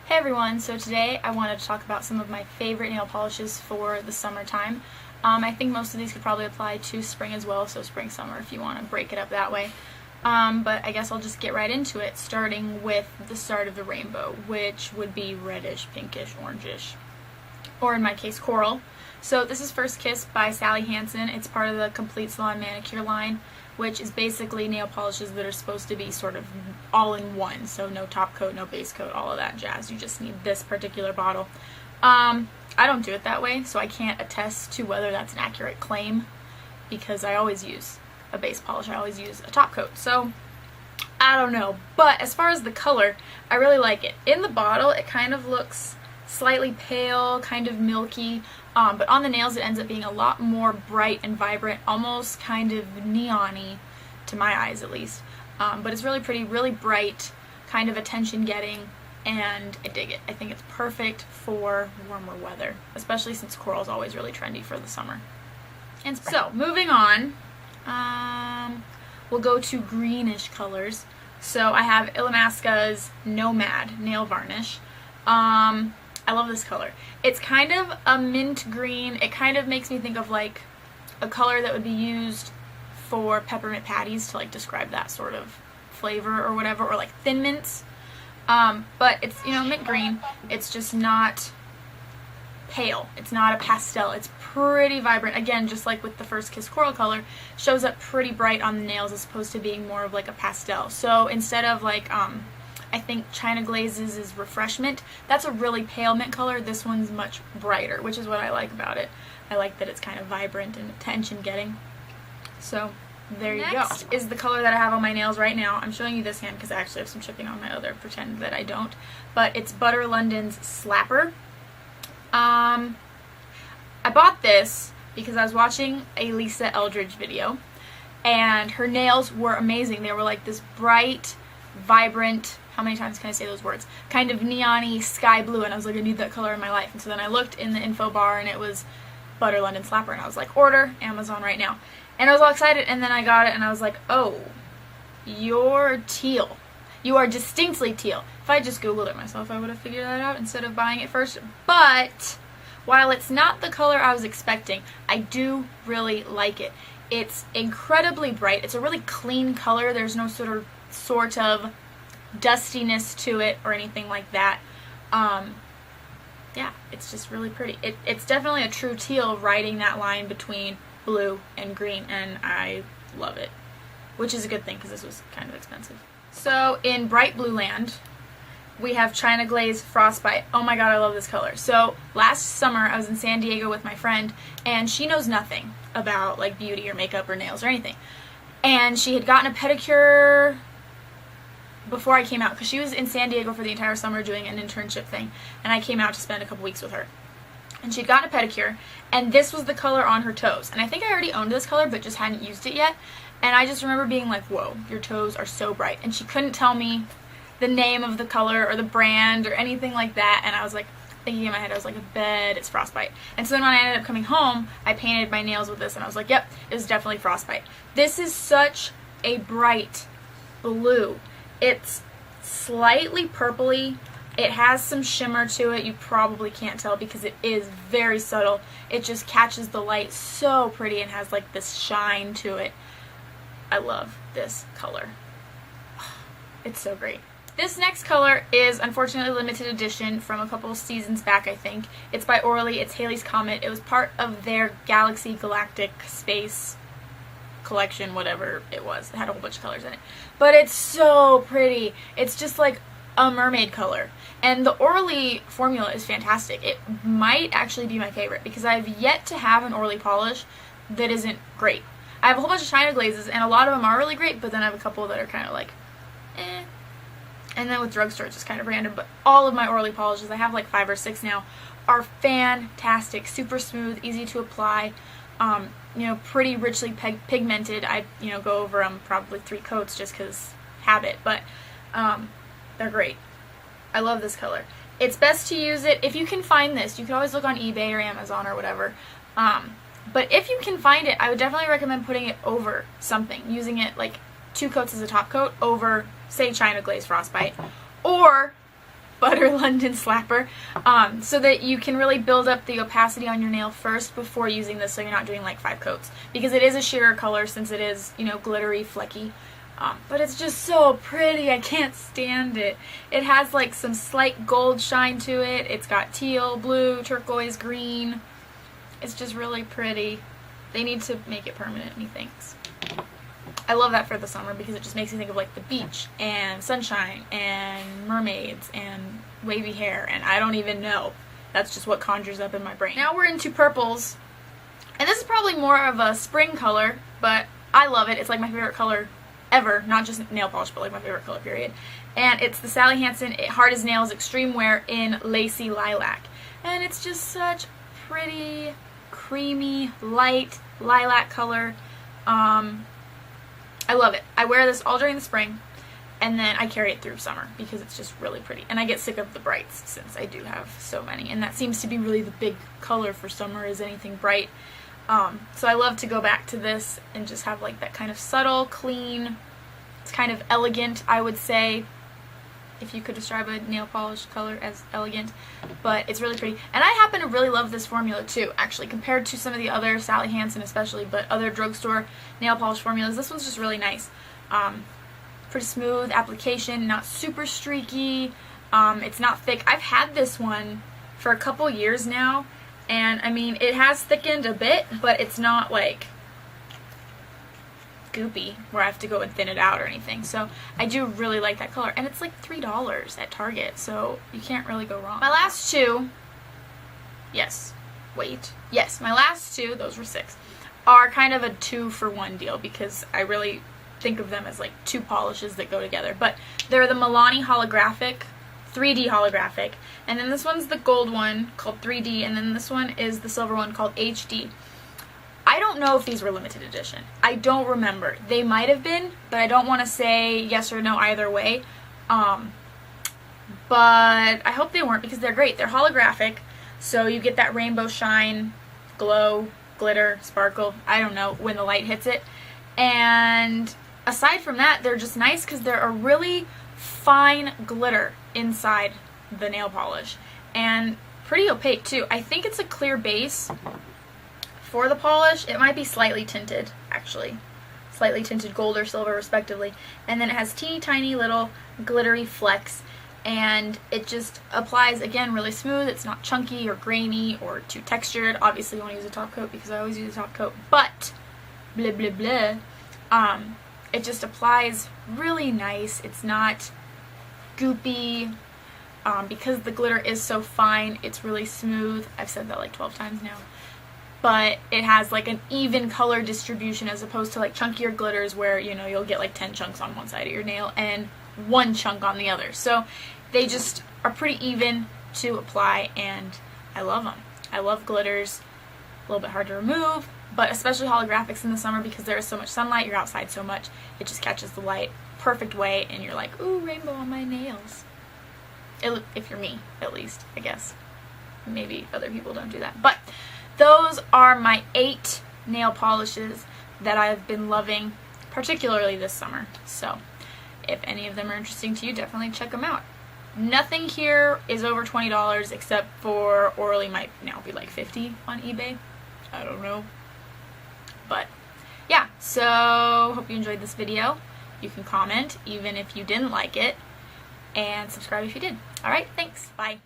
Hey everyone, so today I wanted to talk about some of my favorite nail polishes for the summertime. I think most of these could probably apply to spring as well, so spring, summer if you want to break it up that way. But I guess I'll just get right into it, starting with the start of the rainbow, which would be reddish, pinkish, orangish, or in my case, coral. So this is First Kiss by Hansen. It's part of the Complete Salon Manicure line, which is basically nail polishes that are supposed to be sort of all in one. So no top coat, no base coat, all of that jazz. You just need this particular bottle. I don't do it that way, so I can't attest to whether that's an accurate claim, because I always use a base polish. I always use a top coat. So I don't know. But as far as the color, I really like it. In the bottle, it kind of looks slightly pale, kind of milky, but on the nails it ends up being a lot more bright and vibrant, almost kind of neon-y, to my eyes at least. But it's really pretty, really bright, kind of attention-getting, and I dig it. I think it's perfect for warmer weather, especially since coral is always really trendy for the summer. And so, moving on, we'll go to greenish colors. So I have Illamasqua's Nomad nail varnish. I love this color. It's kind of a mint green. It kind of makes me think of like a color that would be used for peppermint patties to like describe that sort of flavor or whatever, or like thin mints. But it's, you know, mint green. It's just not pale. It's not a pastel. It's pretty vibrant. Again, just like with the First Kiss coral color, shows up pretty bright on the nails as opposed to being more of like a pastel. So instead of like I think China Glaze's is Refreshment. That's a really pale mint color. This one's much brighter, which is what I like about it. I like that it's kind of vibrant and attention-getting. So there you go. Next is the color that I have on my nails right now. I'm showing you this hand because I actually have some chipping on my other. Pretend that I don't. But it's Butter London's Slapper. I bought this because I was watching a Lisa Eldridge video, and her nails were amazing. They were like this bright, vibrant, how many times can I say those words? Kind of neon-y sky blue, and I was like, I need that color in my life. And so then I looked in the info bar, and it was Butter London Slapper, and I was like, order, Amazon right now. And I was all excited, and then I got it, and I was like, oh, you're teal. You are distinctly teal. If I just Googled it myself, I would have figured that out instead of buying it first. But while it's not the color I was expecting, I do really like it. It's incredibly bright. It's a really clean color. There's no sort of dustiness to it or anything like that. Yeah, it's just really pretty. It's definitely a true teal, riding that line between blue and green, and I love it, which is a good thing because this was kind of expensive. So in bright blue land, we have China Glaze Frostbite. Oh my god, I love this color. So last summer I was in San Diego with my friend, and she knows nothing about like beauty or makeup or nails or anything. And she had gotten a pedicure before I came out, because she was in San Diego for the entire summer doing an internship thing, and I came out to spend a couple weeks with her. And she'd gotten a pedicure, and this was the color on her toes. And I think I already owned this color, but just hadn't used it yet. And I just remember being like, whoa, your toes are so bright. And she couldn't tell me the name of the color or the brand or anything like that. And I was like, thinking in my head, I was like, I bet it's Frostbite. And so then when I ended up coming home, I painted my nails with this, and I was like, yep, it was definitely Frostbite. This is such a bright blue. It's slightly purpley. It has some shimmer to it. You probably can't tell because it is very subtle. It just catches the light so pretty and has like this shine to it. I love this color. It's so great. This next color is unfortunately limited edition from a couple seasons back, I think. It's by Orly. It's Halley's Comet. It was part of their Galaxy Galactic Space collection, whatever it was. It had a whole bunch of colors in it. But it's so pretty. It's just like a mermaid color. And the Orly formula is fantastic. It might actually be my favorite because I've yet to have an Orly polish that isn't great. I have a whole bunch of China Glazes, and a lot of them are really great, but then I have a couple that are kind of like, eh. And then with drugstore, it's just kind of random. But all of my Orly polishes, I have like 5 or 6 now, are fantastic. Super smooth, easy to apply. You know, pretty richly pigmented. I, you know, go over them probably 3 coats just because habit, but they're great. I love this color. It's best to use it, if you can find this, you can always look on eBay or Amazon or whatever, but if you can find it, I would definitely recommend putting it over something, using it like 2 coats as a top coat over, say, China Glaze Frostbite, or Butter London Slapper, so that you can really build up the opacity on your nail first before using this, so you're not doing like 5 coats, because it is a sheer color since it is, you know, glittery, flecky. But it's just so pretty. I can't stand it. It has like some slight gold shine to it. It's got teal, blue, turquoise, green. It's just really pretty. They need to make it permanent, methinks. I love that for the summer because it just makes me think of like the beach and sunshine and mermaids and wavy hair, and I don't even know. That's just what conjures up in my brain. Now we're into purples, and this is probably more of a spring color, but I love it. It's like my favorite color ever, not just nail polish, but like my favorite color, period. And it's the Sally Hansen Hard as Nails Extreme Wear in Lacey Lilac. And it's just such pretty, creamy, light lilac color. I love it. I wear this all during the spring, and then I carry it through summer because it's just really pretty. And I get sick of the brights since I do have so many, and that seems to be really the big color for summer, is anything bright. So I love to go back to this and just have like that kind of subtle, clean, it's kind of elegant, I would say, if you could describe a nail polish color as elegant, but it's really pretty. And I happen to really love this formula too, actually, compared to some of the other, Sally Hansen especially, but other drugstore nail polish formulas. This one's just really nice. Pretty smooth application, not super streaky, it's not thick. I've had this one for a couple years now, and I mean, it has thickened a bit, but it's not like goopy where I have to go and thin it out or anything. So I do really like that color, and it's like $3 at Target, so you can't really go wrong. My last two, my last two, those were 6, are kind of a 2-for-1 deal because I really think of them as like 2 polishes that go together. But they're the Milani Holographic, 3D Holographic, and then this one's the gold one called 3D, and then this one is the silver one called HD. I don't know if these were limited edition. I don't remember. They might have been, but I don't want to say yes or no either way. But I hope they weren't because they're great. They're holographic, so you get that rainbow shine, glow, glitter, sparkle, I don't know, when the light hits it. And aside from that, they're just nice because they're a really fine glitter inside the nail polish. And pretty opaque too. I think it's a clear base for the polish. It might be slightly tinted, actually. Slightly tinted gold or silver, respectively. And then it has teeny tiny little glittery flecks. And it just applies, again, really smooth. It's not chunky or grainy or too textured. Obviously, you want to use a top coat because I always use a top coat. But, blah, blah, blah. It just applies really nice. It's not goopy. Because the glitter is so fine, it's really smooth. I've said that like 12 times now. But it has like an even color distribution as opposed to like chunkier glitters where, you know, you'll get like 10 chunks on one side of your nail and 1 chunk on the other. So they just are pretty even to apply, and I love them. I love glitters. A little bit hard to remove, but especially holographics in the summer because there is so much sunlight, you're outside so much, it just catches the light perfect way, and you're like, ooh, rainbow on my nails. If you're me, at least, I guess. Maybe other people don't do that. But those are my 8 nail polishes that I've been loving, particularly this summer. So if any of them are interesting to you, definitely check them out. Nothing here is over $20 except for Orly might now be like $50 on eBay. I don't know. But yeah, so hope you enjoyed this video. You can comment even if you didn't like it, and subscribe if you did. Alright, thanks. Bye.